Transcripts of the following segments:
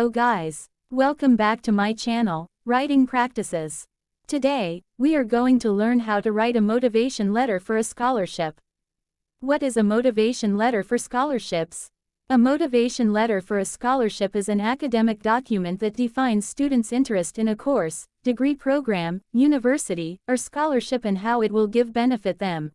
Hello guys. Welcome back to my channel, Writing Practices. Today, we are going to learn how to write a motivation letter for a scholarship. What is a motivation letter for scholarships? A motivation letter for a scholarship is an academic document that defines students' interest in a course, degree program, university, or scholarship and how it will benefit them.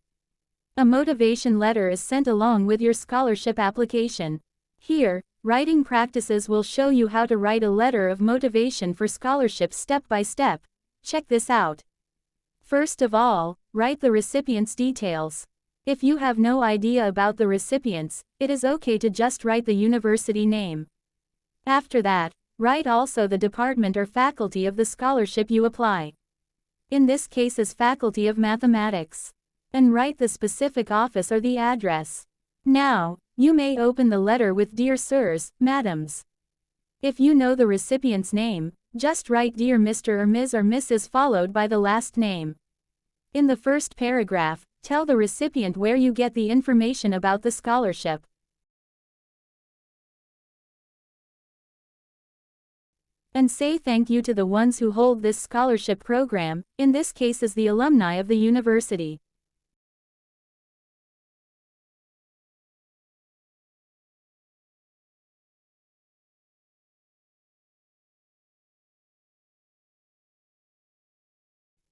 A motivation letter is sent along with your scholarship application. Here, Writing Practices will show you how to write a letter of motivation for scholarships step by step. Check this out. First of all, write the recipient's details. If you have no idea about the recipients, it is okay to just write the university name. After that, write also the department or faculty of the scholarship you apply. In this case is Faculty of Mathematics. And write the specific office or the address. Now, you may open the letter with Dear Sirs, Madams. If you know the recipient's name, just write Dear Mr. or Ms. or Mrs. followed by the last name. In the first paragraph, tell the recipient where you get the information about the scholarship. And say thank you to the ones who hold this scholarship program, in this case is the alumni of the university.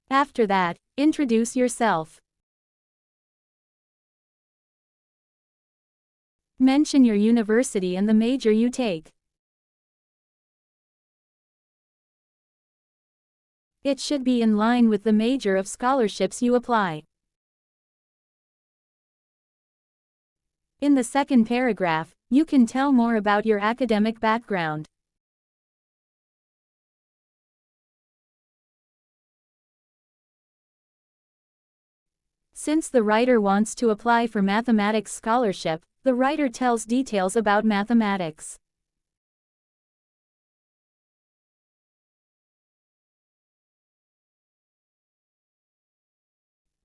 After that, introduce yourself. Mention your university and the major you take. It should be in line with the major of scholarships you apply. In the second paragraph, you can tell more about your academic background. Since the writer wants to apply for mathematics scholarship, the writer tells details about mathematics.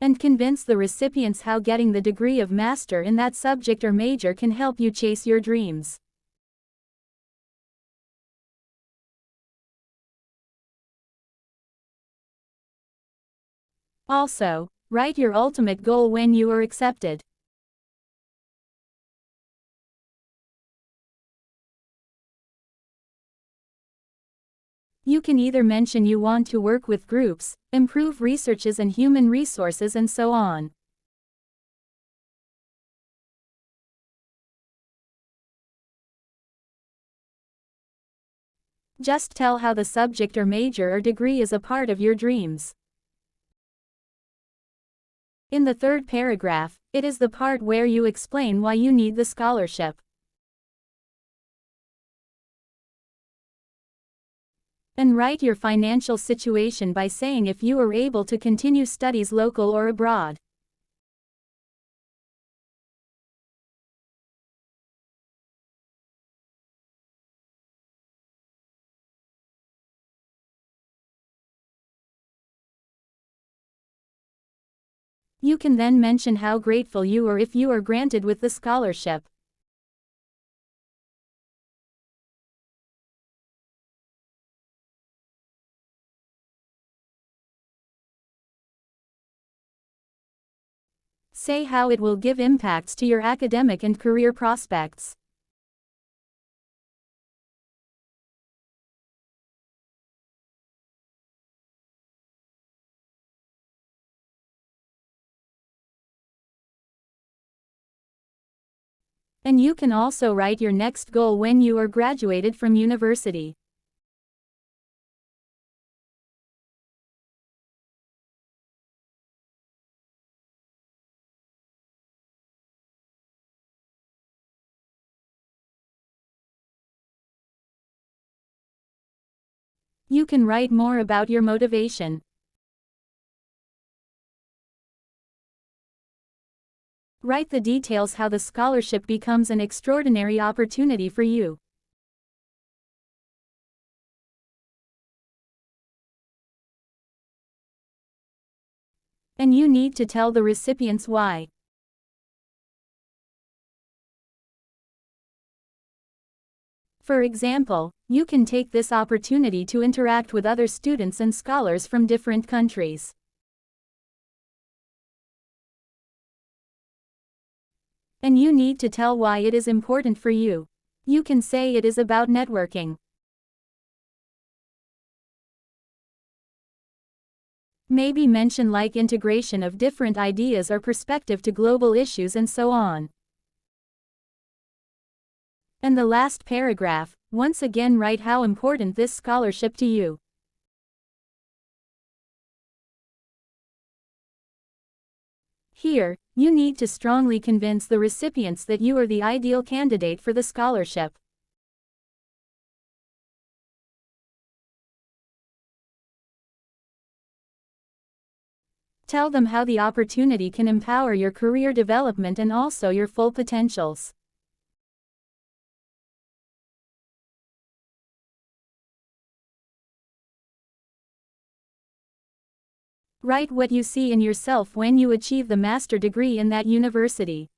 And convince the recipients how getting the degree of master in that subject or major can help you chase your dreams. Also, write your ultimate goal when you are accepted. You can either mention you want to work with groups, improve researches and human resources and so on. Just tell how the subject or major or degree is a part of your dreams. In the third paragraph, it is the part where you explain why you need the scholarship. And write your financial situation by saying if you are able to continue studies local or abroad. You can then mention how grateful you are if you are granted with the scholarship. Say how it will give impacts to your academic and career prospects. And you can also write your next goal when you are graduated from university. You can write more about your motivation. Write the details how the scholarship becomes an extraordinary opportunity for you. And you need to tell the recipients why. For example, you can take this opportunity to interact with other students and scholars from different countries. And you need to tell why it is important for you. You can say it is about networking. Maybe mention like integration of different ideas or perspective to global issues and so on. And the last paragraph, once again write how important this scholarship to you. Here, you need to strongly convince the recipients that you are the ideal candidate for the scholarship. Tell them how the opportunity can empower your career development and also your full potentials. Write what you see in yourself when you achieve the master degree in that university.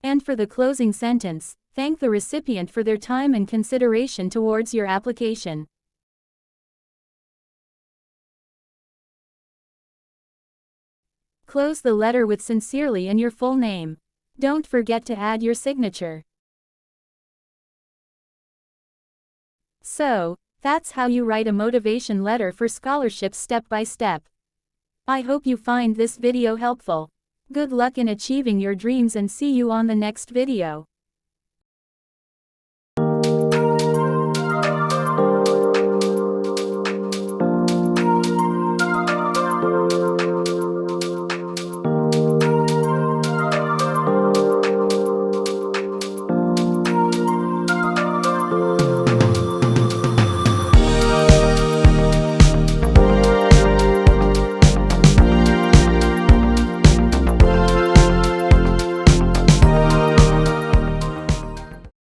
And for the closing sentence, thank the recipient for their time and consideration towards your application. Close the letter with sincerely and your full name. Don't forget to add your signature. So, that's how you write a motivation letter for scholarships step by step. I hope you find this video helpful. Good luck in achieving your dreams and see you on the next video.